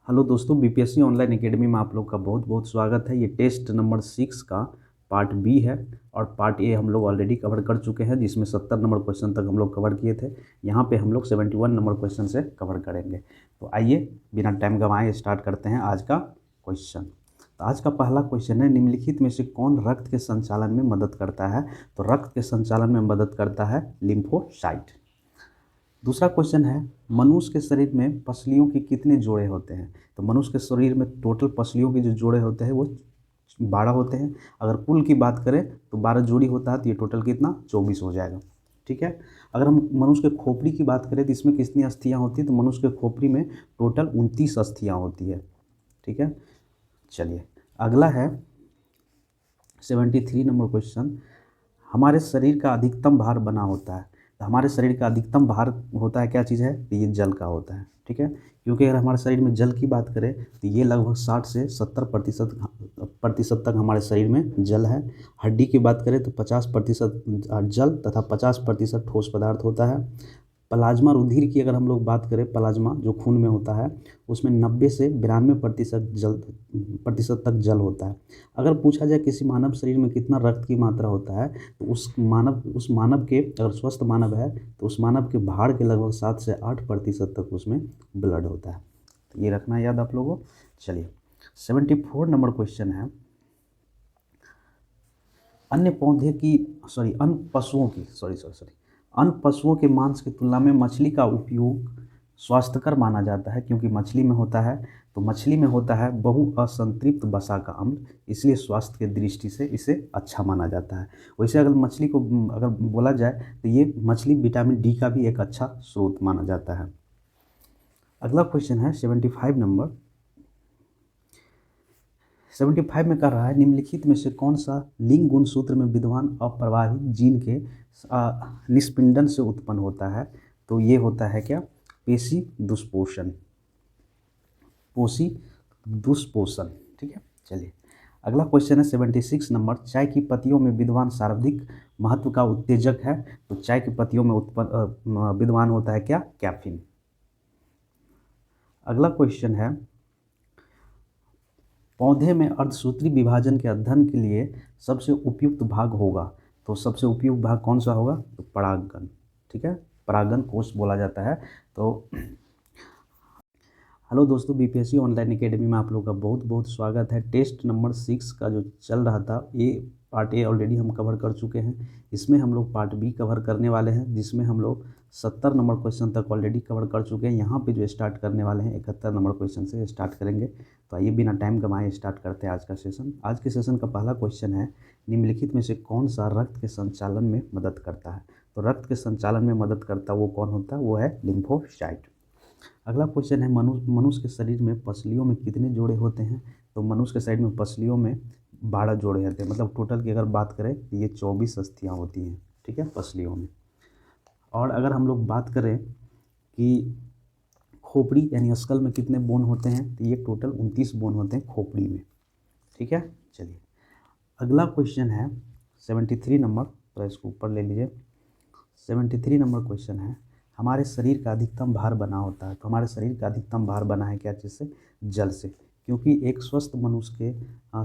Hello दोस्तों, BPSC online academy में आप लोग का बहुत बहुत स्वागत है। ये टेस्ट नंबर 6 का पार्ट बी है और पार्ट ए हम लोग ऑलरेडी कवर कर चुके हैं, जिसमें 70 नंबर क्वेश्चन तक हम लोग कवर किए थे। यहाँ पे हम लोग 71 नंबर क्वेश्चन से कवर करेंगे। तो आइए बिना टाइम गंवाए स्टार्ट करते हैं आज का क्वेश्चन। तो आज का पहला क्वेश्चन है, निम्नलिखित में से कौन रक्त के संचालन में मदद करता है? तो रक्त के संचालन में मदद करता है लिम्फोसाइट। दूसरा क्वेश्चन है, मनुष्य के शरीर में पसलियों के कितने जोड़े होते हैं? तो मनुष्य के शरीर में टोटल पसलियों के जो जोड़े होते हैं वो 12 होते हैं। अगर कुल की बात करें तो 12 जोड़ी होता है, तो ये टोटल कितना 24 हो जाएगा। ठीक है। अगर हम मनुष्य के खोपड़ी की बात करें तो इसमें कितनी अस्थियां होती है? तो मनुष्य के खोपड़ी में टोटल 29 अस्थियां होती है। ठीक है। चलिए अगला है 73 नंबर क्वेश्चन, हमारे शरीर का अधिकतम भार बना होता है। तो हमारे शरीर का अधिकतम भार होता है, क्या चीज़ है? तो ये जल का होता है। ठीक है। क्योंकि अगर हमारे शरीर में जल की बात करें तो ये लगभग 60 से 70% तक हमारे शरीर में जल है। हड्डी की बात करें तो 50% जल तथा 50% ठोस पदार्थ होता है। प्लाज्मा रुधिर की अगर हम लोग बात करें, प्लाज्मा जो खून में होता है उसमें 90 से 92% तक जल होता है। अगर पूछा जाए किसी मानव शरीर में कितना रक्त की मात्रा होता है, तो उस मानव के, अगर स्वस्थ मानव है तो उस मानव के भाड़ के लगभग 7 से 8% तक उसमें ब्लड होता है। तो ये रखना याद आप लोगों। चलिए 74 नंबर क्वेश्चन है, अन्य पशुओं के मांस की तुलना में मछली का उपयोग स्वास्थ्यकर माना जाता है, क्योंकि मछली में होता है बहु असंतृप्त वसा का अम्ल, इसलिए स्वास्थ्य के दृष्टि से इसे अच्छा माना जाता है। वैसे अगर मछली को अगर बोला जाए तो ये मछली विटामिन डी का भी एक अच्छा स्रोत माना जाता है। अगला क्वेश्चन है 75 में कर रहा है, निम्नलिखित में से कौन सा लिंग गुणसूत्र में विद्यमान अप्रवाही जीन के निस्पिंडन से उत्पन्न होता है? तो ये होता है क्या? पेशी दुष्पोषण, पोषी दुष्पोषण। ठीक है। चलिए अगला क्वेश्चन है 76 नंबर, चाय की पत्तियों में विद्यमान सर्वाधिक महत्व का उत्तेजक है। तो चाय की पत्तियों में उत्पन्न विद्यमान होता है क्या? कैफीन। अगला क्वेश्चन है, पौधे में अर्धसूत्री विभाजन के अध्ययन के लिए सबसे उपयुक्त भाग होगा। तो सबसे उपयुक्त भाग कौन सा होगा? तो परागण। ठीक है, परागण कोष बोला जाता है। तो हेलो दोस्तों, बीपीएससी ऑनलाइन एकेडमी में आप लोगों का बहुत बहुत स्वागत है। टेस्ट नंबर 6 का जो चल रहा था, ये पार्ट ए ऑलरेडी हम कवर कर चुके हैं। इसमें हम लोग पार्ट बी कवर करने वाले हैं, जिसमें हम लोग 70 नंबर क्वेश्चन तक ऑलरेडी कवर कर चुके हैं। यहाँ पे जो स्टार्ट करने वाले हैं 71 नंबर क्वेश्चन से स्टार्ट करेंगे। तो आइए बिना टाइम गंवाए स्टार्ट करते हैं आज का सेशन। आज के सेशन का पहला क्वेश्चन है, निम्नलिखित में से कौन सा रक्त के संचालन में मदद करता है? तो रक्त के संचालन में मदद करता वो कौन होता है? वो है लिम्फोसाइट। अगला क्वेश्चन है, मनुष्य के शरीर में पसलियों में कितने जोड़े होते हैं? तो मनुष्य के शरीर में पसलियों में 12 जोड़े होते हैं। मतलब टोटल की अगर बात करें तो ये 24 अस्थियाँ होती हैं। ठीक है, पसलियों में। और अगर हम लोग बात करें कि खोपड़ी यानी स्कल में कितने बोन होते हैं, तो ये टोटल 29 बोन होते हैं खोपड़ी में। ठीक है। चलिए अगला क्वेश्चन है 73 नंबर, तो इसको ऊपर ले लीजिए। 73 नंबर क्वेश्चन है, हमारे शरीर का अधिकतम भार बना होता है। तो हमारे शरीर का अधिकतम भार बना है क्या चीज़ से? जल से। क्योंकि एक स्वस्थ मनुष्य के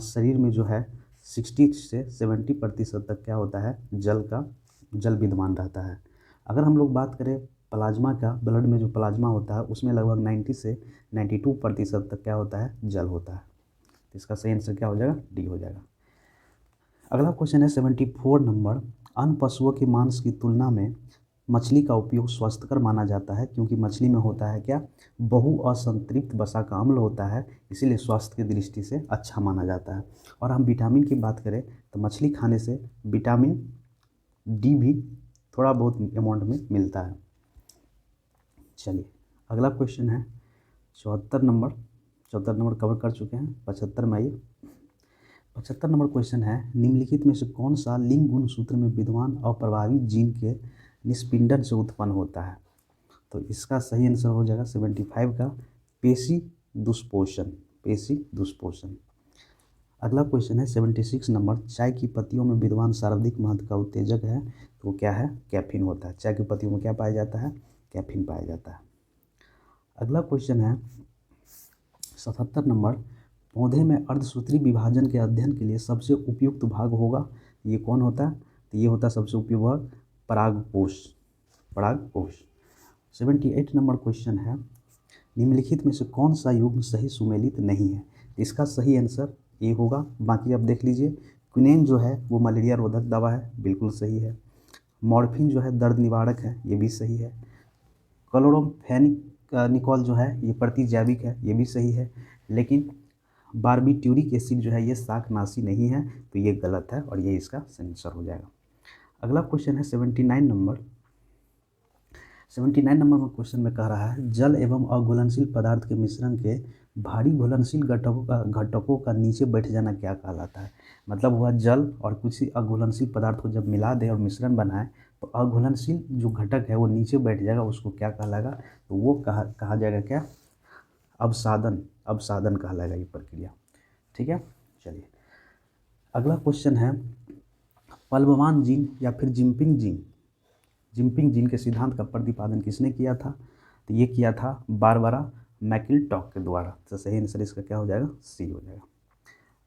शरीर में जो है 60 से 70% तक क्या होता है? जल विद्यमान रहता है। अगर हम लोग बात करें प्लाज्मा का, ब्लड में जो प्लाज्मा होता है उसमें लगभग 90 से 92% तक क्या होता है? जल होता है। तो इसका सही आंसर क्या हो जाएगा? डी हो जाएगा। अगला क्वेश्चन है 74 नंबर, अन्य पशुओं के मांस की तुलना में मछली का उपयोग स्वास्थ्यकर माना जाता है, क्योंकि मछली में होता है क्या? बहु असंतृप्त वसा का अम्ल होता है, इसीलिए स्वास्थ्य की दृष्टि से अच्छा माना जाता है। और हम विटामिन की बात करें तो मछली खाने से विटामिन डी भी थोड़ा बहुत अमाउंट में मिलता है। चलिए अगला क्वेश्चन है 74 नंबर कवर कर चुके हैं। 75 में आइए। 75 नंबर क्वेश्चन है, निम्नलिखित में से कौन सा लिंग गुणसूत्र में विद्यमान अप्रभावी जीन के निस्पिंडन से उत्पन्न होता है? तो इसका सही आंसर हो जाएगा 75 का पेशी दुष्पोषण, पेशी दुष्पोषण। अगला क्वेश्चन है 76 नंबर, चाय की पत्तियों में विद्यमान सर्वाधिक महत्व का उत्तेजक है। तो क्या है? कैफीन होता है। चाय की पत्तियों में क्या पाया जाता है? कैफीन पाया जाता है। अगला क्वेश्चन है 77 नंबर, पौधे में अर्धसूत्री विभाजन के अध्ययन के लिए सबसे उपयुक्त भाग होगा, ये कौन होता है? तो ये होता है सबसे उपयुक्त भाग परागकोश, परागकोश। 78 नंबर क्वेश्चन है, निम्नलिखित में से कौन सा युग्म सही सुमेलित नहीं है? इसका सही आंसर ए होगा। बाकी आप देख लीजिए, क्विनेन जो है वो मलेरिया रोधक दवा है, बिल्कुल सही है। मॉर्फिन जो है दर्द निवारक है, ये भी सही है। क्लोरोफेनिकोल जो है ये प्रतिजैविक है, ये भी सही है। लेकिन बारबीट्यूरिक एसिड जो है ये शाकनाशी नहीं है, तो ये गलत है और ये इसका आंसर हो जाएगा। अगला क्वेश्चन है 79 नंबर। 79 नंबर में क्वेश्चन में कह रहा है, जल एवं अघुलनशील पदार्थ के मिश्रण के भारी घुलनशील घटकों का नीचे बैठ जाना क्या कहलाता है? मतलब वह जल और किसी अघुलनशील पदार्थ को जब मिला दे और मिश्रण बनाए तो अघुलनशील जो घटक है वो नीचे बैठ जाएगा, उसको क्या कहलाएगा? तो वो कहा जाएगा क्या? अवसादन, अवसादन कहलाएगा ये प्रक्रिया। ठीक है, चलिए अगला क्वेश्चन है, पल्बवान जीन या फिर जिम्पिंग जीन के सिद्धांत का प्रतिपादन किसने किया था? तो ये किया था बारबरा मैकिलटॉक के द्वारा। तो सही आंसर इसका क्या हो जाएगा? सी हो जाएगा।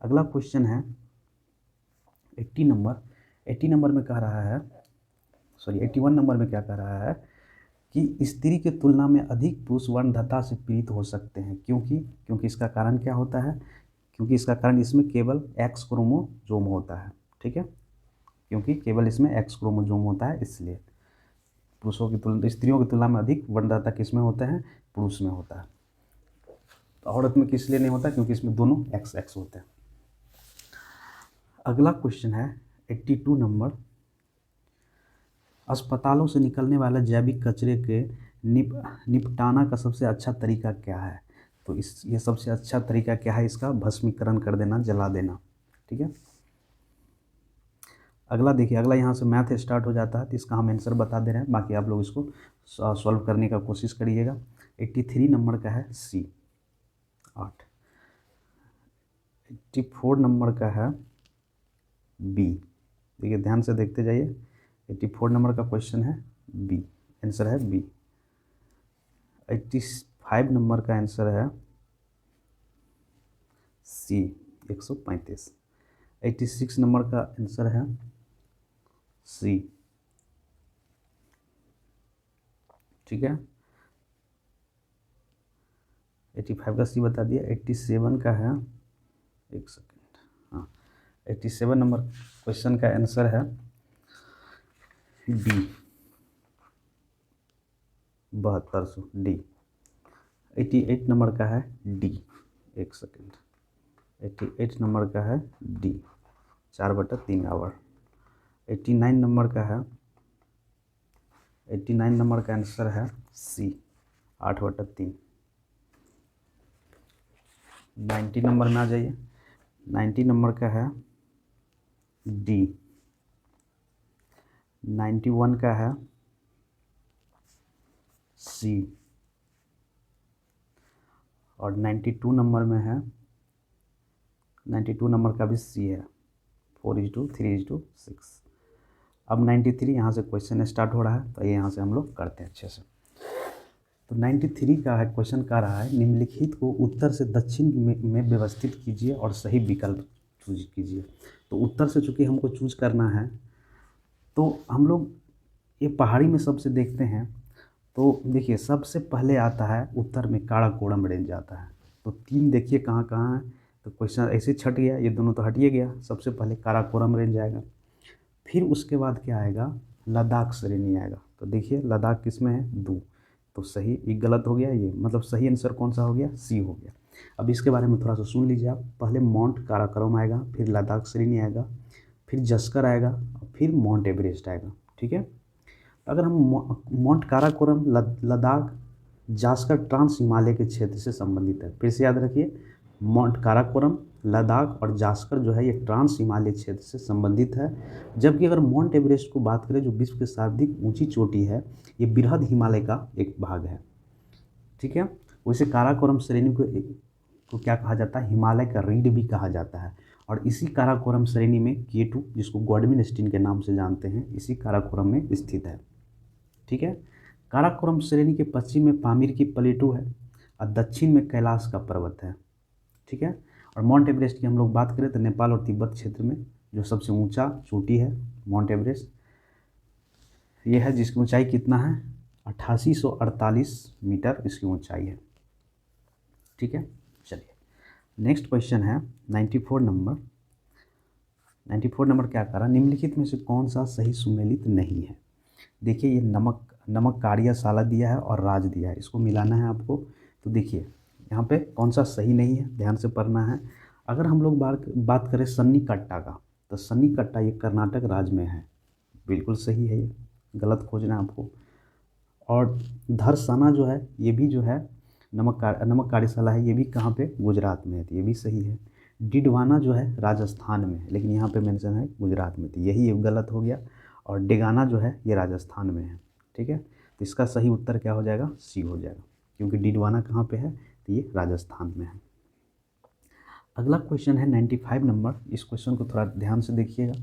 अगला क्वेश्चन है 80 नंबर। 80 नंबर में कह रहा है, 81 नंबर में क्या कह रहा है कि स्त्री की तुलना में अधिक पुरुष वर्णधता से पीड़ित हो सकते हैं, क्योंकि इसका कारण क्या होता है? क्योंकि इसका कारण इसमें केवल एक्स क्रोमोसोम होता है। ठीक है, क्योंकि केवल इसमें एक्स क्रोमोसोम होता है, इसलिए पुरुषों की तुलना, स्त्रियों की तुलना में अधिक वर्णधता किसमें होता है? पुरुष में होता है। तो औरत में किस लिए नहीं होता? क्योंकि इसमें दोनों एक्स होते हैं। अगला क्वेश्चन है 82 नंबर, अस्पतालों से निकलने वाले जैविक कचरे के निपटाना का सबसे अच्छा तरीका क्या है? तो ये सबसे अच्छा तरीका क्या है इसका? भस्मीकरण कर देना, जला देना। ठीक है, अगला देखिए, अगला यहाँ से मैथ स्टार्ट हो जाता है, तो इसका हम आंसर बता दे रहे हैं, बाकी आप लोग इसको सॉल्व करने का कोशिश करिएगा। 83 नंबर का है सी 8। 84 नंबर का है बी। देखिए ध्यान से देखते जाइए, 84 नंबर का क्वेश्चन है बी, आंसर है बी। 85 नंबर का आंसर है सी 135। 86 नंबर का आंसर है सी। ठीक है, 85 का सी बता दिया। 87 का है, एक सेकेंड, हाँ 87 नंबर क्वेश्चन का आंसर है डी, 7200 डी। 88 नंबर का है डी, एक सेकेंड, 88 नंबर का है डी, 4/3 आवर। 89 नंबर का है, 89 नंबर का आंसर है सी, 8/3। 90 नंबर में आ जाइए, 90 नंबर का है डी। 91 का है सी, और 92 नंबर में है, 92 नंबर का भी सी है, 4:3:6। अब 93 यहाँ से क्वेश्चन स्टार्ट हो रहा है, तो ये यहाँ से हम लोग करते हैं अच्छे से। तो 93 का है क्वेश्चन कह रहा है, निम्नलिखित को उत्तर से दक्षिण में व्यवस्थित कीजिए और सही विकल्प चूज कीजिए। तो उत्तर से चूँकि हमको चूज करना है, तो हम लोग ये पहाड़ी में सबसे देखते हैं, तो देखिए सबसे पहले आता है उत्तर में काराकोरम रेंज आता है। तो 3 देखिए कहाँ कहाँ है, तो क्वेश्चन ऐसे छट गया, ये दोनों तो हटिए गया। सबसे पहले काराकोरम रेंज आएगा, फिर उसके बाद क्या आएगा? लद्दाख श्रेणी आएगा। तो देखिए लद्दाख किस में है? दो, तो सही, ये गलत हो गया, ये मतलब सही आंसर कौन सा हो गया? सी हो गया। अब इसके बारे में थोड़ा सा सुन लीजिए आप, पहले माउंट काराकोरम आएगा, फिर लद्दाख श्रेणी आएगा, फिर जस्कर आएगा, फिर माउंट एवरेस्ट आएगा। ठीक है, अगर हम माउंट काराकोरम, लद्दाख, जास्कर ट्रांस हिमालय के क्षेत्र से संबंधित है। फिर से याद रखिए, माउंट काराकोरम, लद्दाख और जास्कर जो है ये ट्रांस हिमालय क्षेत्र से संबंधित है। जबकि अगर माउंट एवरेस्ट को बात करें, जो विश्व की सर्वाधिक ऊंची चोटी है, ये बृहद हिमालय का एक भाग है। ठीक है, वैसे काराकोरम श्रेणी को क्या कहा जाता है? हिमालय का रीढ़ भी कहा जाता है। और इसी काराकोरम श्रेणी में K2, जिसको गॉडविन स्टीन के नाम से जानते हैं, इसी काराकोरम में स्थित है। ठीक है, काराकोरम श्रेणी के पश्चिम में पामीर की प्लेटू है और दक्षिण में कैलाश का पर्वत है। ठीक है। और माउंट एवरेस्ट की हम लोग बात करें तो नेपाल और तिब्बत क्षेत्र में जो सबसे ऊंचा चोटी है माउंट एवरेस्ट ये है, जिसकी ऊंचाई कितना है 8848 मीटर इसकी ऊंचाई है। ठीक है, चलिए नेक्स्ट क्वेश्चन है 94 नंबर। 94 नंबर क्या कह रहा है, निम्नलिखित में से कौन सा सही सुमेलित नहीं है। देखिए ये नमक कार्यशाला दिया है और राज दिया है, इसको मिलाना है आपको। तो देखिए यहाँ पे कौन सा सही नहीं है, ध्यान से पढ़ना है। अगर हम लोग बात करें सन्नीकट्टा का, तो सन्नीकट्टा ये कर्नाटक राज्य में है, बिल्कुल सही है, ये गलत खोजना है आपको। और धरसाना जो है ये भी जो है नमक कार्यशाला है, ये भी कहाँ पे गुजरात में है, तो ये भी सही है। डिडवाना जो है राजस्थान में है, लेकिन यहाँ पे मेंशन है गुजरात में, तो यही गलत हो गया। और डेगाना जो है ये राजस्थान में है। ठीक है, तो इसका सही उत्तर क्या हो जाएगा, सी हो जाएगा, क्योंकि डिडवाना कहाँ पे है, तो ये राजस्थान में है। अगला क्वेश्चन है 95 नंबर। इस क्वेश्चन को थोड़ा ध्यान से देखिएगा,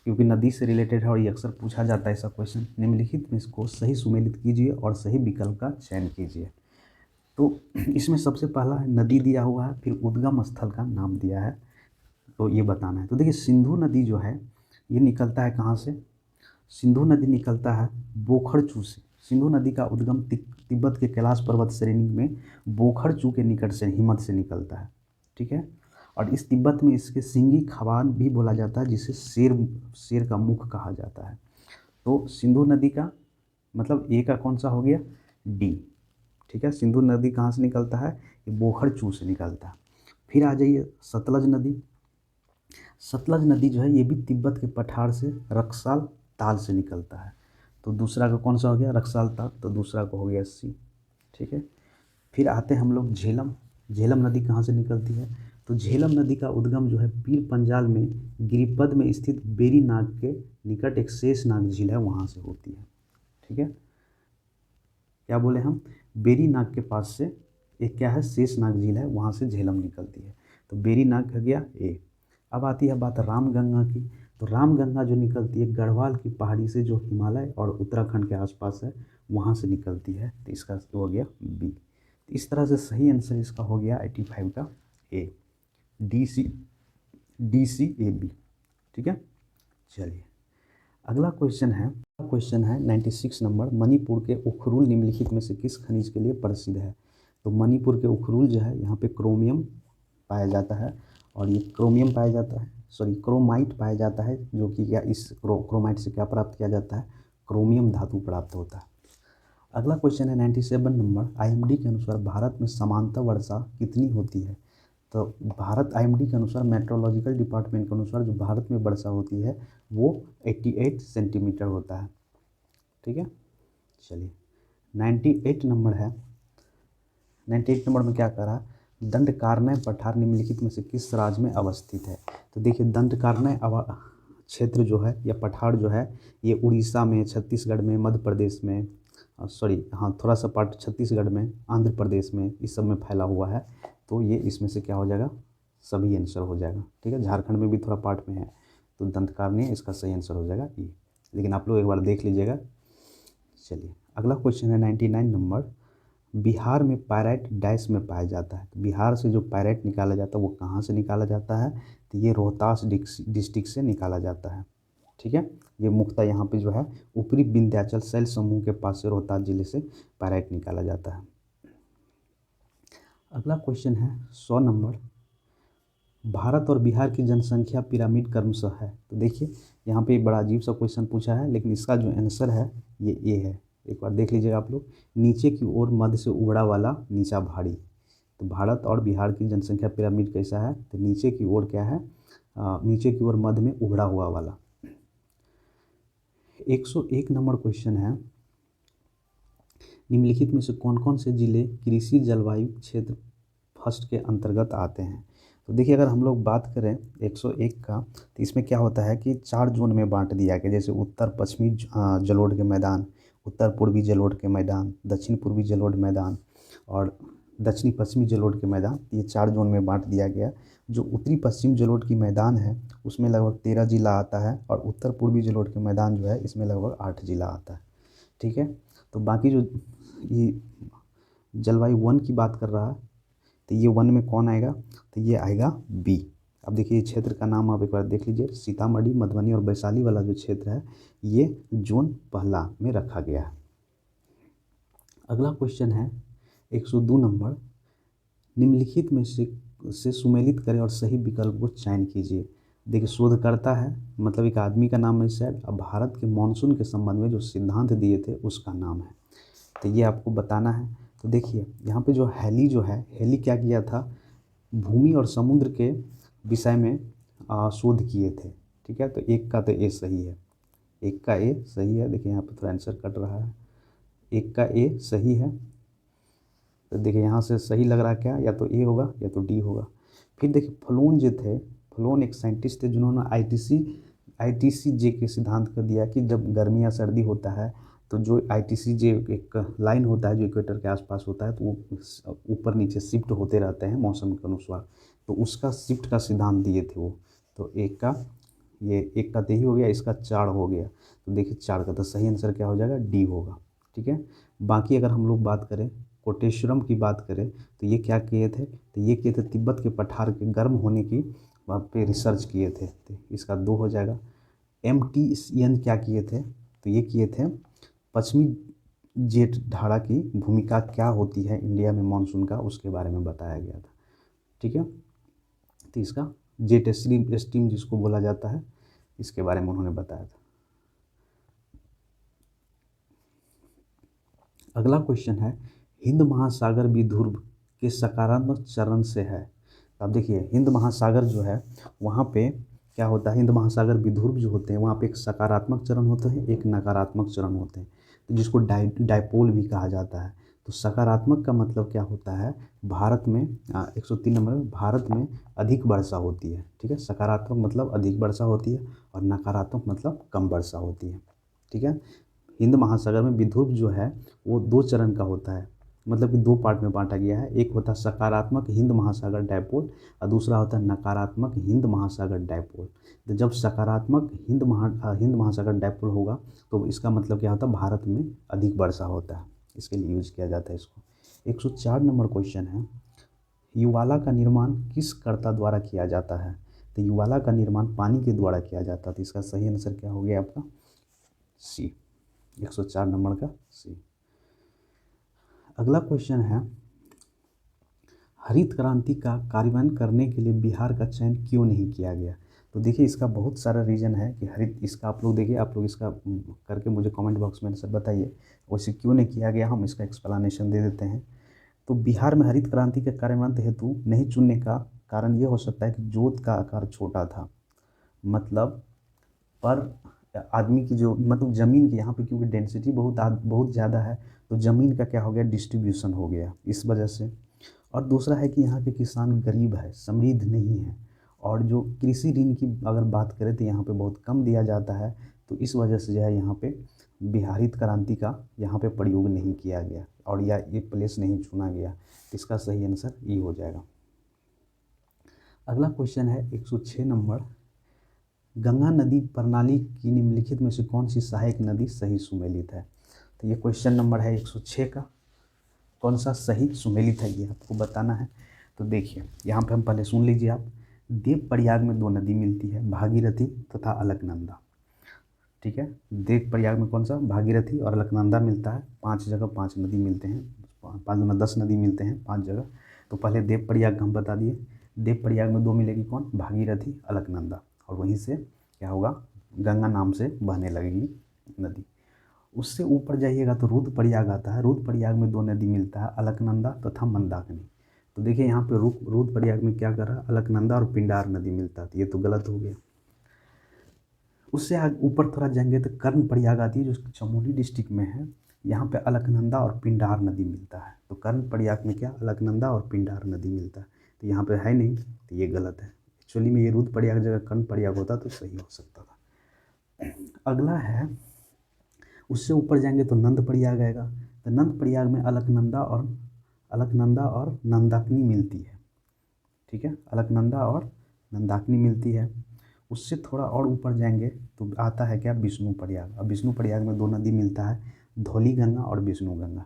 क्योंकि नदी से रिलेटेड है और ये अक्सर पूछा जाता है ऐसा क्वेश्चन। निम्नलिखित में इसको सही सुमेलित कीजिए और सही विकल्प का चयन कीजिए। तो इसमें सबसे पहला है नदी दिया हुआ है, फिर उद्गम स्थल का नाम दिया है, तो ये बताना है। तो देखिए सिंधु नदी जो है ये निकलता है कहाँ से, सिंधु नदी निकलता है बोखरचू से। सिंधु नदी का उद्गम तिब्बत के कैलाश पर्वत श्रेणी में बोखरचू के निकट से हिमत से निकलता है। ठीक है, और इस तिब्बत में इसके सिंगी खवान भी बोला जाता है, जिसे शेर का मुख कहा जाता है। तो सिंधु नदी का मतलब ए का कौन सा हो गया, डी। ठीक है, सिंधु नदी कहाँ से निकलता है, ये बोखरचू से निकलता है। फिर आ जाइए सतलज नदी। सतलज नदी जो है ये भी तिब्बत के पठार से रक्साल ताल से निकलता है। तो दूसरा का कौन सा हो गया, रक्साल ताल, तो दूसरा का हो गया सी। ठीक है, फिर आते हैं हम लोग झेलम। झेलम नदी कहाँ से निकलती है, तो झेलम नदी का उद्गम जो है पीर पंजाल में गिरिपद में स्थित बेरी नाग के निकट एक शेष नाग झील है, वहाँ से होती है। ठीक है, क्या बोले हम, बेरी नाग के पास से एक क्या है, शेष नाग झील है, वहाँ से झेलम निकलती है। तो बेरी नाग हो गया ए। अब आती है बात रामगंगा की। तो रामगंगा जो निकलती है गढ़वाल की पहाड़ी से, जो हिमालय और उत्तराखंड के आसपास है, वहाँ से निकलती है, तो इसका हो गया बी। इस तरह से सही आंसर इसका हो गया 85 का ए, डी सी ए बी। ठीक है, चलिए अगला क्वेश्चन है 96 नंबर। मणिपुर के उखरुल निम्नलिखित में से किस खनिज के लिए प्रसिद्ध है। तो मणिपुर के उखरुल जो है यहाँ पे क्रोमियम पाया जाता है, और ये क्रोमाइट पाया जाता है, जो कि क्या इस क्रोमाइट से क्या प्राप्त किया जाता है, क्रोमियम धातु प्राप्त होता है। अगला क्वेश्चन है 97 नंबर। आईएमडी के अनुसार भारत में सामान्यतः वर्षा कितनी होती है। तो भारत आईएमडी के अनुसार, मेट्रोलॉजिकल डिपार्टमेंट के अनुसार जो भारत में वर्षा होती है वो 88 सेंटीमीटर होता है। ठीक है, चलिए 98 नंबर है। 98 नंबर में क्या कर रहा है, दंडकारण्य पठार निम्नलिखित में से किस राज्य में अवस्थित है। तो देखिए दंडकारण्य क्षेत्र जो है या पठार जो है ये उड़ीसा में, छत्तीसगढ़ में, मध्य प्रदेश में, थोड़ा सा पार्ट छत्तीसगढ़ में, आंध्र प्रदेश में, इस सब में फैला हुआ है। तो ये इसमें से क्या हो जाएगा, सभी आंसर हो जाएगा। ठीक है, झारखंड में भी थोड़ा पार्ट में है, तो दंडकारण्य इसका सही आंसर हो जाएगा ई, लेकिन आप लोग एक बार देख लीजिएगा। चलिए अगला क्वेश्चन है 99 नंबर। बिहार में पायराइट डैश में पाया जाता है। तो बिहार से जो पायराइट निकाला जाता है वो कहाँ से निकाला जाता है, तो ये रोहतास डिस्ट्रिक्ट से निकाला जाता है। ठीक है, ये मुख्यतः यहाँ पे जो है ऊपरी विंध्याचल शैल समूह के पास से रोहतास जिले से पायराइट निकाला जाता है। अगला क्वेश्चन है 100 नंबर। भारत और बिहार की जनसंख्या पिरामिड क्रमशः है। तो देखिए यहाँ पे एक बड़ा अजीब सा क्वेश्चन पूछा है, लेकिन इसका जो आंसर है ये ए है। एक बार देख लीजिएगा आप लोग, नीचे की ओर मध्य से उबड़ा वाला, नीचा भारी। तो भारत और बिहार की जनसंख्या पिरामिड कैसा है, तो नीचे की ओर क्या है, नीचे की ओर मध्य में उबड़ा हुआ वाला। 101 नंबर क्वेश्चन है, निम्नलिखित में से कौन कौन से जिले कृषि जलवायु क्षेत्र फर्स्ट के अंतर्गत आते हैं। तो देखिए अगर हम लोग बात करें 101 का, तो इसमें क्या होता है कि 4 जोन में बांट दिया गया, जैसे उत्तर पश्चिमी जलोढ़ के मैदान, उत्तर पूर्वी जलोढ़ के मैदान, दक्षिण पूर्वी जलोढ़ मैदान और दक्षिणी पश्चिमी जलोढ़ के मैदान, ये 4 जोन में बांट दिया गया। जो उत्तरी पश्चिम जलोढ़ की मैदान है उसमें लगभग 13 जिला आता है, और उत्तर पूर्वी जलोढ़ के मैदान जो है इसमें लगभग 8 जिला आता है। ठीक है, तो बाकी जो ये जलवायु 1 की बात कर रहा है, तो ये 1 में कौन आएगा, तो ये आएगा बी। अब देखिए ये क्षेत्र का नाम आप एक बार देख लीजिए, सीतामढ़ी, मधुबनी और वैशाली वाला जो क्षेत्र है ये जोन पहला में रखा गया है। अगला क्वेश्चन है 102 नंबर, निम्नलिखित में से सुमेलित करें और सही विकल्प को चयन कीजिए। देखिए शोधकर्ता है, मतलब एक आदमी का नाम है शायद, अब भारत के मानसून के संबंध में जो सिद्धांत दिए थे उसका नाम है, तो ये आपको बताना है। तो देखिए यहाँ पे जो हैली हैली क्या किया था, भूमि और समुद्र के विषय में शोध किए थे। ठीक है, तो एक का तो ए सही है, एक का ए सही है। देखिए यहाँ पे थोड़ा आंसर कट रहा है, एक का ए सही है। तो देखिए यहाँ से सही लग रहा है क्या, या तो ए होगा या तो डी होगा। फिर देखिए फ्लोन जो थे, फ्लोन एक साइंटिस्ट थे जिन्होंने आईटीसी जे के सिद्धांत कर दिया कि जब गर्मी या सर्दी होता है तो जो आईटीसी जे एक लाइन होता है जो इक्वेटर के आसपास होता है, तो वो ऊपर नीचे शिफ्ट होते रहते हैं मौसम के अनुसार, तो उसका शिफ्ट का सिद्धांत दिए थे वो। तो एक का तो यही हो गया, इसका 4 हो गया। तो देखिए 4 का तो सही आंसर क्या हो जाएगा, डी होगा। ठीक है, बाकी अगर हम लोग बात करें कोटेश्वरम की बात करें तो ये क्या किए थे, तो ये किए थे तिब्बत के पठार के गर्म होने की वहाँ पे रिसर्च किए थे, तो इसका 2 हो जाएगा। MTN क्या किए थे, तो ये किए थे पश्चिमी जेट धारा की भूमिका क्या होती है इंडिया में मानसून का, उसके बारे में बताया गया था। ठीक है, तो इसका जेट स्टीम जिसको बोला जाता है, इसके बारे में उन्होंने बताया था। अगला क्वेश्चन है, हिंद महासागर विदर्भ के सकारात्मक चरण से है। अब देखिए हिंद महासागर जो है वहाँ पे क्या होता है, हिंद महासागर विदर्भ जो होते हैं वहाँ पे एक सकारात्मक चरण होते हैं, एक नकारात्मक चरण होते हैं, तो जिसको डाइपोल भी कहा जाता है। तो सकारात्मक का मतलब क्या होता है, भारत में 103 नंबर में भारत में अधिक वर्षा होती है। ठीक है, सकारात्मक मतलब अधिक वर्षा होती है और नकारात्मक मतलब कम वर्षा होती है। ठीक है, हिंद महासागर में विदर्भ जो है वो 2 चरण का होता है, मतलब कि 2 पार्ट में बांटा गया है। एक होता है सकारात्मक हिंद महासागर डाइपोल और दूसरा होता है नकारात्मक हिंद महासागर डाइपोल। तो जब सकारात्मक हिंद महासागर डाइपोल होगा तो इसका मतलब क्या होता है, भारत में अधिक वर्षा होता है, इसके लिए यूज किया जाता है इसको। 104 नंबर क्वेश्चन है, युवाला का निर्माण किस कर्ता द्वारा किया जाता है, तो युवाला का निर्माण पानी के द्वारा किया जाता है, तो इसका सही आंसर क्या हो गया आपका, सी। 104 नंबर का सी। अगला क्वेश्चन है, हरित क्रांति का कार्यान्वयन करने के लिए बिहार का चयन क्यों नहीं किया गया। तो देखिए इसका बहुत सारा रीज़न है कि इसका आप लोग देखिए, आप लोग इसका करके मुझे कमेंट बॉक्स में आंसर बताइए वैसे क्यों नहीं किया गया, हम इसका एक्सप्लेनेशन दे देते हैं। तो बिहार में हरित क्रांति के कार्यान्वयन हेतु नहीं चुनने का कारण ये हो सकता है कि जोत का आकार छोटा था, मतलब पर आदमी की जो मतलब ज़मीन की यहाँ पे क्योंकि डेंसिटी बहुत ज़्यादा है, तो ज़मीन का क्या हो गया, डिस्ट्रीब्यूशन हो गया इस वजह से। और दूसरा है कि यहाँ के किसान गरीब है, समृद्ध नहीं है, और जो कृषि ऋण की अगर बात करें तो यहाँ पे बहुत कम दिया जाता है, तो इस वजह से जो है यहाँ पे हरित क्रांति का यहाँ पे प्रयोग नहीं किया गया और या ये प्लेस नहीं चुना गया। इसका सही आंसर ई हो जाएगा। अगला क्वेश्चन है 106 नंबर, गंगा नदी प्रणाली की निम्नलिखित में से कौन सी सहायक नदी सही सुमेलित है। तो ये क्वेश्चन नंबर है 106 का, कौन सा सही सुमेलित है ये आपको बताना है। तो देखिए यहाँ पे हम पहले सुन लीजिए आप, देव प्रयाग में 2 नदी मिलती है, भागीरथी तथा अलकनंदा। ठीक है, देव प्रयाग में कौन सा, भागीरथी और अलकनंदा मिलता है। 5 जगह 5 नदी मिलते हैं, 5 में 10 नदी मिलते हैं 5 जगह। तो पहले देव प्रयाग हम बता दिए, देव प्रयाग में 2 मिलेगी कौन, भागीरथी अलकनंदा, और वहीं से क्या होगा, गंगा नाम से बहने लगेगी नदी। उससे ऊपर जाइएगा तो रुद्रप्रयाग आता है, रुद्रप्रयाग में 2 नदी मिलता है, अलकनंदा तथा मंदाकिनी। तो देखिए यहाँ पे रुद्रप्रयाग में क्या कर रहा है, अलकनंदा और पिंडार नदी मिलता है, तो ये तो गलत हो गया। उससे ऊपर थोड़ा जाएंगे तो कर्णप्रयाग आती है जो चमोली डिस्ट्रिक्ट में है, यहाँ पे अलकनंदा और पिंडार नदी मिलता है। तो कर्णप्रयाग में क्या, अलकनंदा और पिंडार नदी मिलता है, तो यहाँ पे है नहीं, तो ये गलत है। एक्चुअली में ये रुद्रप्रयाग जगह कर्णप्रयाग होता तो सही हो सकता था। अगला है, उससे ऊपर जाएंगे तो नंदप्रयाग आएगा, तो नंदप्रयाग में अलकनंदा और नंदाकिनी मिलती है। ठीक है, अलकनंदा और नंदाकिनी मिलती है। उससे थोड़ा और ऊपर जाएंगे तो आता है क्या, विष्णुप्रयाग। अब विष्णुप्रयाग में 2 नदी मिलता है, धौली गंगा और विष्णु गंगा।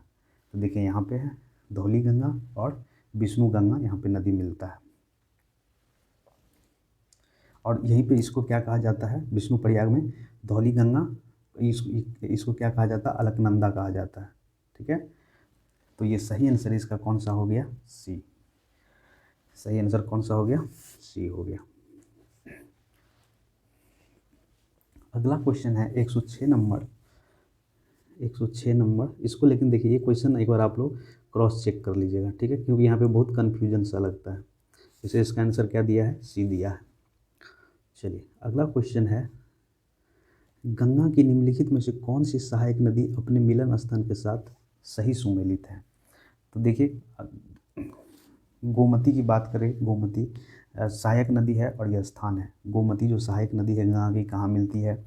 तो देखिए यहाँ पे है धौली गंगा और विष्णु गंगा यहाँ पे नदी मिलता है। और यहीं पे इसको क्या कहा जाता है, विष्णु प्रयाग में धौली गंगा, इसको क्या कहा जाता है, अलकनंदा कहा जाता है। ठीक है, तो ये सही आंसर इसका कौन सा हो गया, सी। सही आंसर कौन सा हो गया, सी हो गया। अगला क्वेश्चन है 106 नंबर, 106 नंबर। इसको लेकिन देखिए ये क्वेश्चन एक बार आप लोग क्रॉस चेक कर लीजिएगा, ठीक है, क्योंकि यहाँ पे बहुत कन्फ्यूजन सा लगता है। इसे इसका आंसर क्या दिया है, सी दिया है। चलिए अगला क्वेश्चन है, गंगा की निम्नलिखित में से कौन सी सहायक नदी अपने मिलन स्थान के साथ सही सुमेलित है। तो देखिए गोमती की बात करें, गोमती सहायक नदी है और यह स्थान है। गोमती जो सहायक नदी है गंगा की, कहाँ मिलती है,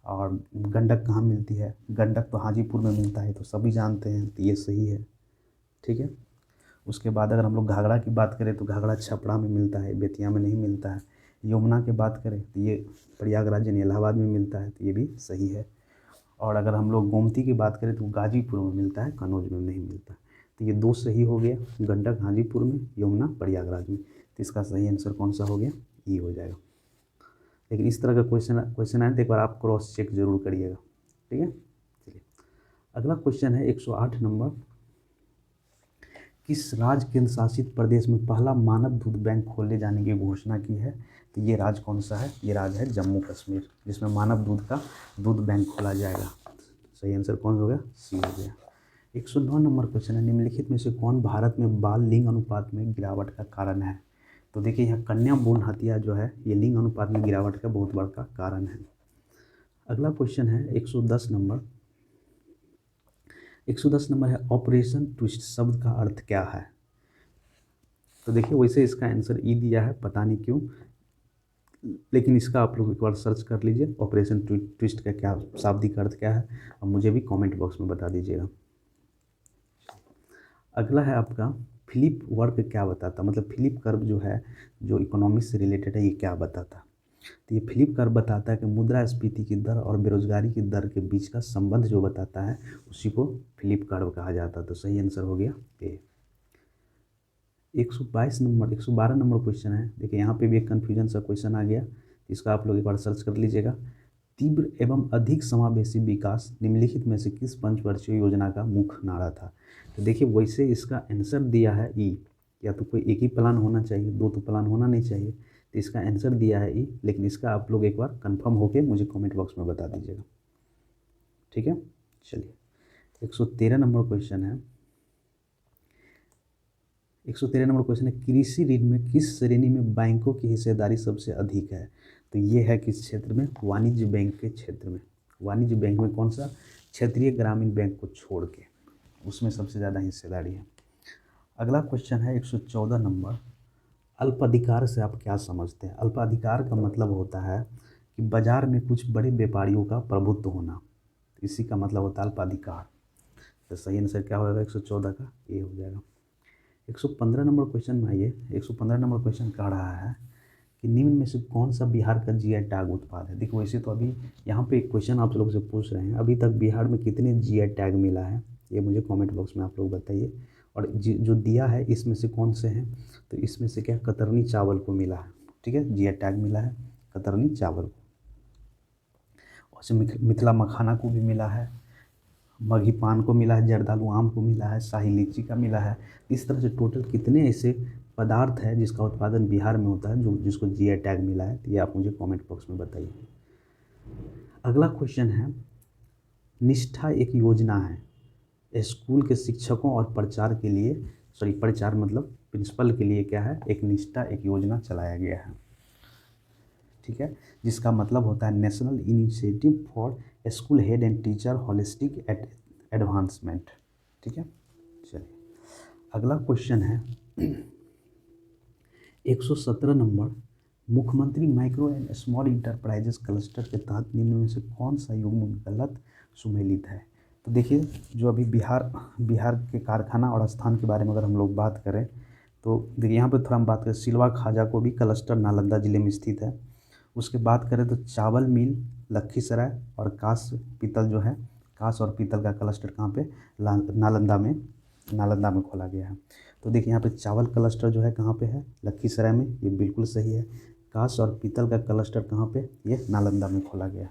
और गंडक कहाँ मिलती है, गंडक तो हाजीपुर में मिलता है, तो सभी जानते हैं, तो ये सही है। ठीक है, उसके बाद अगर हम लोग घाघरा की बात करें तो घाघरा छपरा में मिलता है, बेतिया में नहीं मिलता है। यमुना की बात करें तो ये प्रयागराज यानी इलाहाबाद में मिलता है, तो ये भी सही है। और अगर हम लोग गोमती की बात करें तो गाजीपुर में मिलता है, कन्नौज में नहीं मिलता। तो ये दो सही हो गया, गंडक हाजीपुर में, यमुना प्रयागराज में। तो इसका सही आंसर कौन सा हो गया, ई हो जाएगा। लेकिन इस तरह का क्वेश्चन आए तो एक बार आप क्रॉस चेक जरूर करिएगा। ठीक है, चलिए अगला क्वेश्चन है 108 नंबर। किस राज्य केंद्र शासित प्रदेश में पहला मानव दूध बैंक खोले जाने की घोषणा की है। तो ये राज्य कौन सा है, ये राज्य है जम्मू कश्मीर, जिसमें मानव दूध बैंक खोला जाएगा। सही आंसर कौन हो गया, सी हो गया। 109 नंबर क्वेश्चन है, निम्नलिखित में से कौन भारत में बाल लिंग अनुपात में गिरावट का कारण है। तो देखिए यहाँ कन्या भ्रूण हत्या जो है ये लिंग अनुपात में गिरावट का बहुत बड़ा कारण है। अगला क्वेश्चन है 110 नंबर। 110 नंबर है, ऑपरेशन ट्विस्ट शब्द का अर्थ क्या है। तो देखिए वैसे इसका आंसर ई दिया है, पता नहीं क्यों, लेकिन इसका आप लोग एक बार सर्च कर लीजिए, ऑपरेशन ट्विस्ट का क्या शाब्दिक अर्थ क्या है, और मुझे भी कमेंट बॉक्स में बता दीजिएगा। अगला है आपका, फिलिप वर्क क्या बताता, मतलब फिलिप कर्व जो है, जो इकोनॉमिक्स से रिलेटेड है, ये क्या बताता। तो ये फिलिप कर्व बताता है कि मुद्रास्फीति की दर और बेरोजगारी की दर के बीच का संबंध जो बताता है उसी को फिलिप कर्व कहा जाता है। तो सही आंसर हो गया ए। 122 नंबर, 112 नंबर क्वेश्चन है। देखिए यहाँ पे भी एक कन्फ्यूजन सा क्वेश्चन आ गया, इसका आप लोग एक बार सर्च कर लीजिएगा। तीव्र एवं अधिक समावेशी विकास निम्नलिखित में से किस पंचवर्षीय योजना का मुख्य नारा था। तो देखिए वैसे इसका आंसर दिया है ई, या तो कोई एक ही प्लान होना चाहिए, दो तो प्लान होना नहीं चाहिए। तो इसका आंसर दिया है ई, लेकिन इसका आप लोग एक बार कंफर्म होके मुझे कमेंट बॉक्स में बता दीजिएगा। ठीक है, चलिए 113 नंबर क्वेश्चन है। 113 नंबर क्वेश्चन है, कृषि ऋण में किस श्रेणी में बैंकों की हिस्सेदारी सबसे अधिक है। तो ये है किस क्षेत्र में, वाणिज्य बैंक के क्षेत्र में। वाणिज्य बैंक में कौन सा, क्षेत्रीय ग्रामीण बैंक को छोड़ के, उसमें सबसे ज़्यादा हिस्सेदारी है। अगला क्वेश्चन है 114 नंबर। अल्पाधिकार से आप क्या समझते हैं। अल्पाधिकार का मतलब होता है कि बाजार में कुछ बड़े व्यापारियों का प्रभुत्व होना, इसी का मतलब होता है अल्पाधिकार। तो सही आंसर क्या होगा 114 का, ये हो जाएगा। 115 नंबर क्वेश्चन में आइए। 115 नंबर क्वेश्चन कह रहा है कि निम्न में से कौन सा बिहार का जीआई टैग उत्पाद है। देखो वैसे तो अभी यहाँ पे एक क्वेश्चन आप लोग से पूछ रहे हैं, अभी तक बिहार में कितने जीआई टैग मिला है, ये मुझे कमेंट बॉक्स में आप लोग बताइए। और जो दिया है इसमें से कौन से हैं, तो इसमें से क्या कतरनी चावल को मिला है। ठीक है, जीआई टैग मिला है कतरनी चावल को, और मिथिला मखाना को भी मिला है, मघी पान को मिला है, जर्दालू आम को मिला है, शाही लीची का मिला है। इस तरह से टोटल कितने ऐसे पदार्थ है जिसका उत्पादन बिहार में होता है, जो जिसको जीआई टैग मिला है, तो ये आप मुझे कमेंट बॉक्स में बताइए। अगला क्वेश्चन है, निष्ठा एक योजना है, स्कूल के शिक्षकों और प्रचार के लिए, प्रचार मतलब प्रिंसिपल के लिए क्या है, एक निष्ठा एक योजना चलाया गया है। ठीक है, जिसका मतलब होता है national initiative for school head and teacher holistic advancement. ठीक है, चलिए अगला क्वेश्चन है 117 नंबर। मुख्यमंत्री micro and small enterprises cluster के तहत निम्न में से कौन सा युग्म गलत सुमेलित है। तो देखिए जो अभी बिहार के कारखाना और स्थान के बारे में अगर हम लोग बात करें, तो देखिए यहाँ पर थोड़ा हम बात करें, सिलवा खाजा को भी क्लस्टर नालंदा जिले में स्थित है। उसके बात करें तो चावल मिल लखीसराय और कांस पीतल जो है, कांस और पीतल का क्लस्टर कहाँ पे, नालंदा में नालंदा में खोला गया है। तो देखिए यहाँ पे चावल क्लस्टर जो है कहाँ पे है, लखीसराय में, ये बिल्कुल सही है। कांस्य और पीतल का क्लस्टर कहाँ पे, ये नालंदा में खोला गया।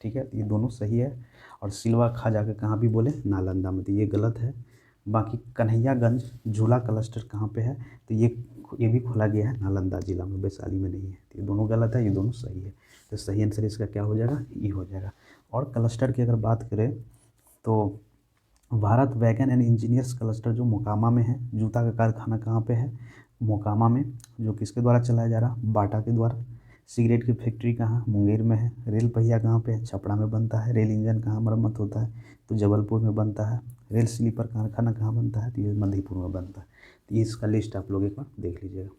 ठीक है, ये दोनों सही है। और सिल्वा खाजा के कहाँ भी बोले, नालंदा में, तो ये गलत है। बाकी कन्हैयागंज झूला क्लस्टर कहाँ पे है, तो ये भी खोला गया है नालंदा जिला में, वैशाली में नहीं है। तो ये दोनों गलत है, ये दोनों सही है। तो सही आंसर इसका क्या हो जाएगा, ई हो जाएगा। और क्लस्टर की अगर बात करें तो Bharat wagon and engineers cluster जो मोकामा में है, जूता का कारखाना कहाँ पे है, मोकामा में, जो किसके द्वारा चलाया जा रहा, बाटा के द्वारा। सिगरेट की फैक्ट्री कहाँ, मुंगेर में है। रेल पहिया कहाँ पे है, छपरा में बनता है। रेल इंजन कहाँ मरम्मत होता है, तो जबलपुर में बनता है। रेल स्लीपर कारखाना कहाँ बनता है, तो ये मधेपुर में बनता है। तो ये इसका लिस्ट आप लोग एक बार देख लीजिएगा।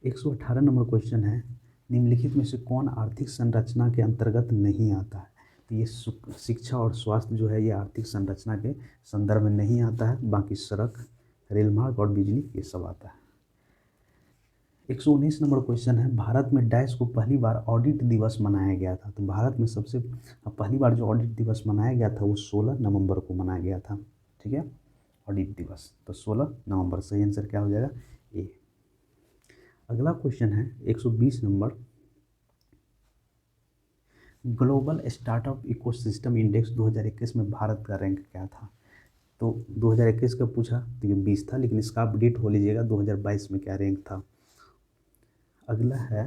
118 नंबर क्वेश्चन है, निम्नलिखित में से कौन आर्थिक संरचना के अंतर्गत नहीं आता है। तो ये शिक्षा और स्वास्थ्य जो है ये आर्थिक संरचना के संदर्भ में नहीं आता है। बाकी सड़क, रेल मार्ग और बिजली ये सब आता है। 119 नंबर क्वेश्चन है, भारत में डैश को पहली बार ऑडिट दिवस मनाया गया था। तो भारत में सबसे पहली बार जो ऑडिट दिवस मनाया गया था वो 16 नवंबर को मनाया गया था। ठीक है, ऑडिट दिवस तो 16 नवंबर। सही आंसर क्या हो जाएगा, ए। अगला क्वेश्चन है 120 number, global startup ecosystem index 2021 में भारत का रैंक क्या था। तो 2021 का पूछा तो ये 20 था, लेकिन इसका अपडेट हो लीजिएगा 2022 में क्या रैंक था। अगला है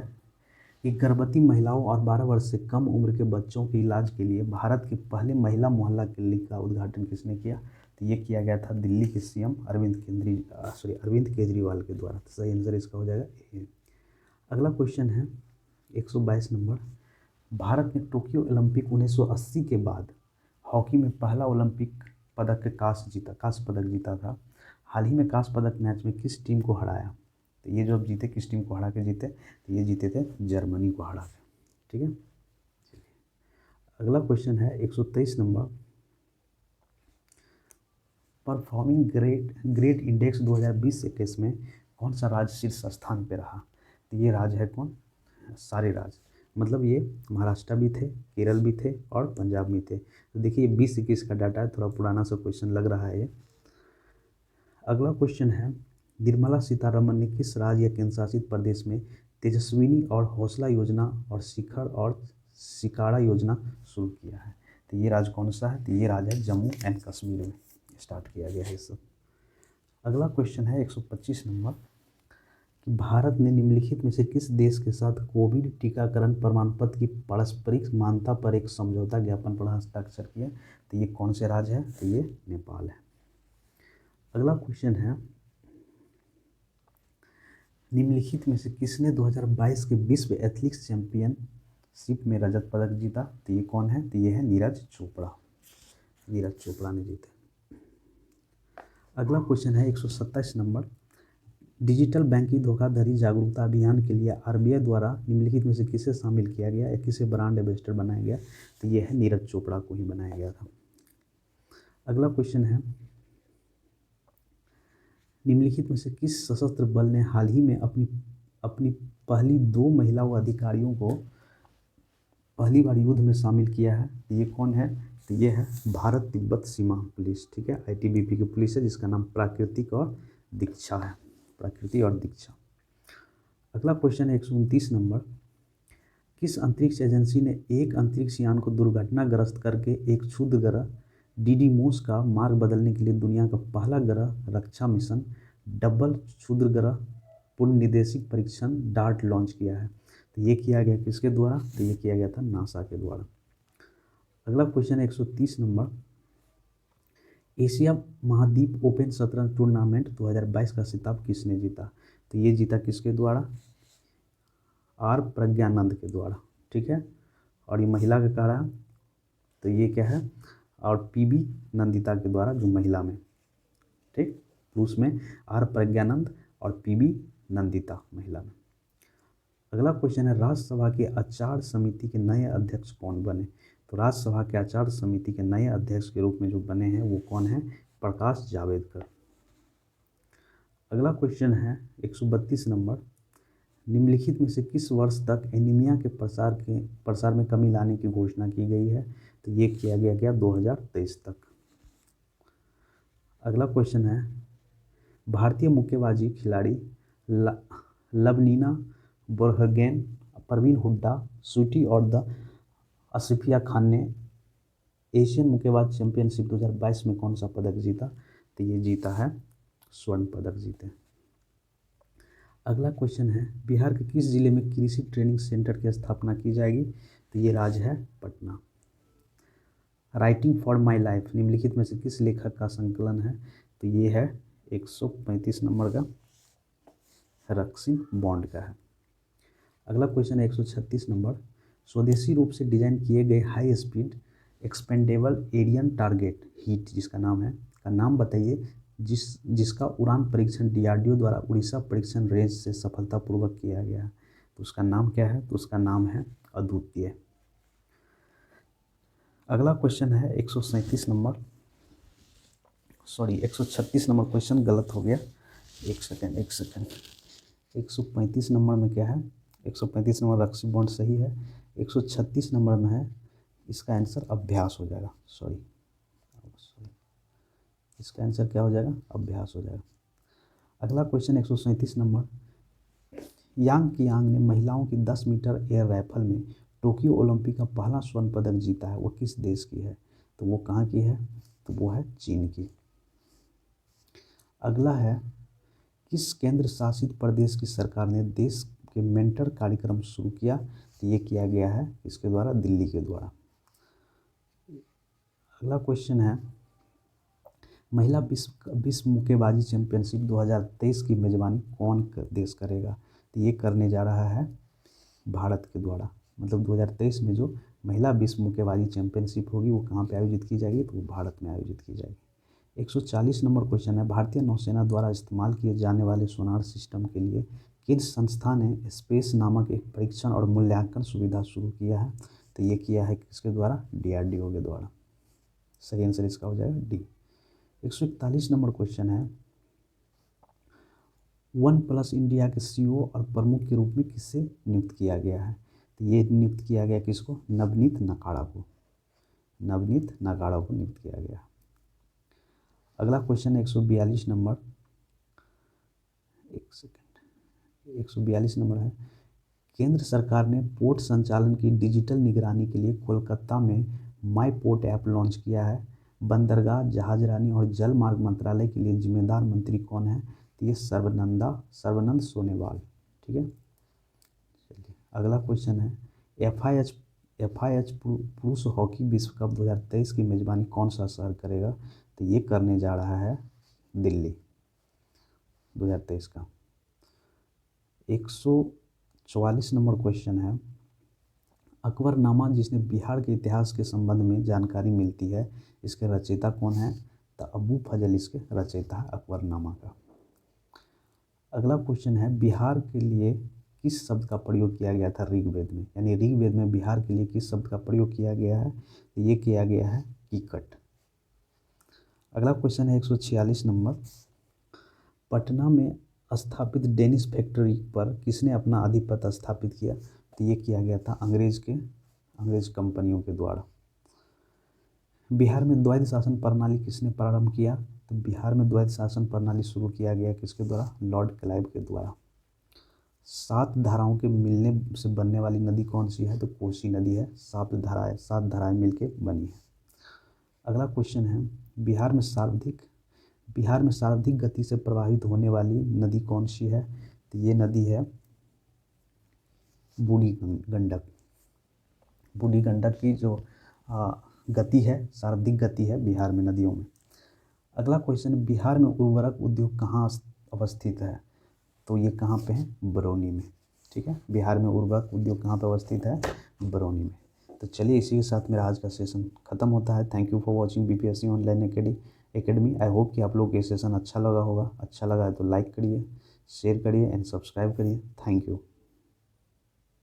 कि गर्भवती महिलाओं और 12 वर्ष से कम उम्र के बच्चों के इलाज के लिए भारत के पहले महिला मोहल्ला क्लिनिक का उद्घाटन किसने किया। तो ये किया गया था दिल्ली के सीएम अरविंद केजरीवाल के द्वारा। तो सही आंसर इसका हो जाएगा ए। अगला क्वेश्चन है 122 नंबर, भारत ने टोक्यो ओलंपिक 1980 के बाद हॉकी में पहला ओलंपिक पदक कांस्य पदक जीता था। हाल ही में कांस्य पदक मैच में किस टीम को हराया। तो ये जो अब जीते, किस टीम को हरा के जीते, तो ये जीते थे जर्मनी को हरा के। ठीक है, अगला क्वेश्चन है 123 नंबर, परफॉर्मिंग ग्रेड इंडेक्स 2020-21 में कौन सा राज्य शीर्ष स्थान पे रहा। तो ये राज्य है कौन, सारे राज्य, मतलब ये महाराष्ट्र भी थे, केरल भी थे और पंजाब भी थे। तो देखिए 20-21 का डाटा है, थोड़ा पुराना सा क्वेश्चन लग रहा है ये। अगला क्वेश्चन है, निर्मला सीतारमन ने किस राज्य या केंद्र शासित प्रदेश में तेजस्विनी और हौसला योजना और शिखर और शिकारा योजना शुरू किया है। तो ये राज्य कौन सा है, तो ये राज्य है जम्मू एंड कश्मीर में स्टार्ट किया गया है सब। अगला क्वेश्चन है 125 नंबर, कि भारत ने निम्नलिखित में से किस देश के साथ कोविड टीकाकरण प्रमाण पत्र की पारस्परिक मान्यता पर एक समझौता ज्ञापन पर हस्ताक्षर किया। तो ये कौन से राज्य है, तो ये नेपाल है। अगला क्वेश्चन है, निम्नलिखित में से किसने 2022 के विश्व एथलेटिक्स चैंपियनशिप में रजत पदक जीता। तो ये कौन है, तो ये है नीरज चोपड़ा। नीरज चोपड़ा ने जीते। अगला क्वेश्चन है 127 नंबर, डिजिटल बैंकिंग धोखाधड़ी जागरूकता अभियान के लिए आरबीआई द्वारा निम्नलिखित में से किसे शामिल किया गया या किसे ब्रांड एम्बेसडर बनाया गया। तो ये है नीरज चोपड़ा को ही बनाया गया था। अगला क्वेश्चन है, निम्नलिखित में से किस सशस्त्र बल ने हाल ही में अपनी पहली 2 महिला अधिकारियों को पहली बार युद्ध में शामिल किया है। ये कौन है, तो ये है भारत तिब्बत सीमा पुलिस। ठीक है, आईटीबीपी की पुलिस है जिसका नाम प्राकृति और दीक्षा है, प्राकृति और दीक्षा। अगला क्वेश्चन है 129 नंबर, किस अंतरिक्ष एजेंसी ने एक अंतरिक्ष यान को दुर्घटनाग्रस्त करके एक क्षुद्र ग्रह डिडीमोस का मार्ग बदलने के लिए दुनिया का पहला ग्रह रक्षा मिशन डबल क्षुद्र ग्रह पुनर्निदेशिक परीक्षण डार्ट लॉन्च किया है। तो ये किया गया किसके द्वारा, तो ये किया गया था नासा के द्वारा। अगला क्वेश्चन है 130 नंबर, एशिया महाद्वीप ओपन शतरंज टूर्नामेंट 2022 का खिताब किसने जीता। तो ये जीता किसके द्वारा, आर प्रज्ञानंद के द्वारा। ठीक है, और ये महिला का कह रहा है, तो ये क्या है, और पीबी नंदिता के द्वारा जो महिला में। ठीक, पुरुष में आर प्रज्ञानंद और पीबी नंदिता महिला में। अगला क्वेश्चन है, राज्यसभा के आचार समिति के नए अध्यक्ष कौन बने। तो राज्यसभा के आचार समिति के नए अध्यक्ष के रूप में जो बने हैं वो कौन है, प्रकाश जावड़ेकर। अगला क्वेश्चन है 132 नंबर, निम्नलिखित में से किस वर्ष तक एनीमिया के प्रसार में कमी लाने की घोषणा की गई है। तो ये किया गया 2023 तक। अगला क्वेश्चन है, भारतीय मुक्केबाजी खिलाड़ी लवलीना बोरगोहेन, परवीन हुड्डा, स्वीटी और द आसिफिया खान ने एशियन मुक्केबाज चैंपियनशिप 2022 में कौन सा पदक जीता? तो ये जीता है स्वर्ण पदक जीते। अगला क्वेश्चन है, बिहार के किस जिले में कृषि ट्रेनिंग सेंटर की स्थापना की जाएगी? तो ये राज्य है Patna. Writing for my life निम्नलिखित में से किस लेखक का संकलन है? तो ये है 135 नंबर का रक्सिन बॉन्ड का है। अगला क्वेश्चन है 136 नंबर, स्वदेशी रूप से डिजाइन किए गए high speed expendable aerial target HEAT जिसका नाम है का नाम बताइए, जिसका उड़ान परीक्षण डीआरडीओ द्वारा उड़ीसा परीक्षण रेंज से सफलतापूर्वक किया गया है। तो उसका नाम क्या है? तो उसका नाम है अद्वितीय। अगला क्वेश्चन है 137 नंबर, 136 नंबर क्वेश्चन गलत हो गया, एक सेकंड 135 नंबर में क्या है? 135 नंबर रक्सी बॉन्ड सही है, 136 नंबर में है इसका आंसर अभ्यास हो जाएगा। इसका आंसर क्या हो जाएगा? अभ्यास हो जाएगा। अगला क्वेश्चन 137 नंबर, यांग कियांग ने महिलाओं की 10 मीटर एयर राइफल में टोक्यो ओलंपिक का पहला स्वर्ण पदक जीता है, वो किस देश की है? तो वो कहाँ की है? तो वो है चीन की। अगला है, किस केंद्र शासित प्रदेश की सरकार ने देश के मेंटर कार्यक्रम शुरू किया? तो ये किया गया है इसके द्वारा, दिल्ली के द्वारा। अगला क्वेश्चन है, महिला विश्व मुक्केबाजी चैंपियनशिप 2023 की मेजबानी कौन देश करेगा? तो ये करने जा रहा है भारत के द्वारा। मतलब 2023 में जो महिला विश्व मुक्केबाजी चैंपियनशिप होगी वो कहाँ पे आयोजित की जाएगी? तो वो भारत में आयोजित की जाएगी। 140 नंबर क्वेश्चन है, भारतीय नौसेना द्वारा इस्तेमाल किए जाने वाले सोनार सिस्टम के लिए किस संस्था ने स्पेस नामक एक परीक्षण और मूल्यांकन सुविधा शुरू किया है? तो ये किया है किसके द्वारा? डीआरडीओ के द्वारा। सही आंसर इसका हो जाएगा डी। 141 नंबर क्वेश्चन है, वन प्लस इंडिया के सीईओ और प्रमुख के रूप में किससे नियुक्त किया गया है? तो ये नियुक्त किया गया किसको? नवनीत नकाड़ा को। नवनीत नकाड़ा को नियुक्त किया गया। अगला क्वेश्चन है 142 नंबर, 142 नंबर है, केंद्र सरकार ने पोर्ट संचालन की डिजिटल निगरानी के लिए कोलकाता में माई पोर्ट ऐप लॉन्च किया है। बंदरगाह, जहाजरानी और जल मार्ग मंत्रालय के लिए जिम्मेदार मंत्री कौन है? तो ये सर्बानंद सोनोवाल। ठीक है, चलिए अगला क्वेश्चन है, एफआईएच पुरुष हॉकी विश्व कप 2023 की मेजबानी कौन सा शहर करेगा? तो ये करने जा रहा है दिल्ली 2023 का। 144 नंबर क्वेश्चन है, अकबरनामा जिसने बिहार के इतिहास के संबंध में जानकारी मिलती है, इसके रचयिता कौन है? तो अबू फजल इसके रचयिता है अकबरनामा का। अगला क्वेश्चन है, बिहार के लिए किस शब्द का प्रयोग किया गया था ऋग्वेद में? यानी ऋग्वेद में बिहार के लिए किस शब्द का प्रयोग किया गया है? तो ये किया गया है कीकट। अगला क्वेश्चन है 146 नंबर, पटना में स्थापित डेनिश फैक्ट्री पर किसने अपना आधिपत्य स्थापित किया? तो ये किया गया था अंग्रेज कंपनियों के द्वारा। बिहार में द्वैध शासन प्रणाली किसने प्रारंभ किया? तो बिहार में द्वैध शासन प्रणाली शुरू किया गया किसके द्वारा? लॉर्ड क्लाइव के द्वारा। 7 धाराओं के मिलने से बनने वाली नदी कौन सी है? तो कोसी नदी है। 7 धाराएं मिलके बनी है। अगला क्वेश्चन है, बिहार में सर्वाधिक गति से प्रवाहित होने वाली नदी कौन सी है? तो ये नदी है बूढ़ी गंडक। बूढ़ी गंडक की जो गति है, सर्वाधिक गति है बिहार में नदियों में। अगला क्वेश्चन, बिहार में उर्वरक उद्योग कहाँ अवस्थित है? तो ये कहाँ पे है? बरौनी में। ठीक है, बिहार में उर्वरक उद्योग कहाँ पे अवस्थित है? बरौनी में। तो चलिए इसी के साथ मेरा आज का सेशन खत्म होता है। Thank you for watching BPSC online academy. I hope कि आप लोग को ये सेशन अच्छा लगा होगा। अच्छा लगा है तो लाइक करिए, शेयर करिए एंड सब्सक्राइब करिए। Thank you.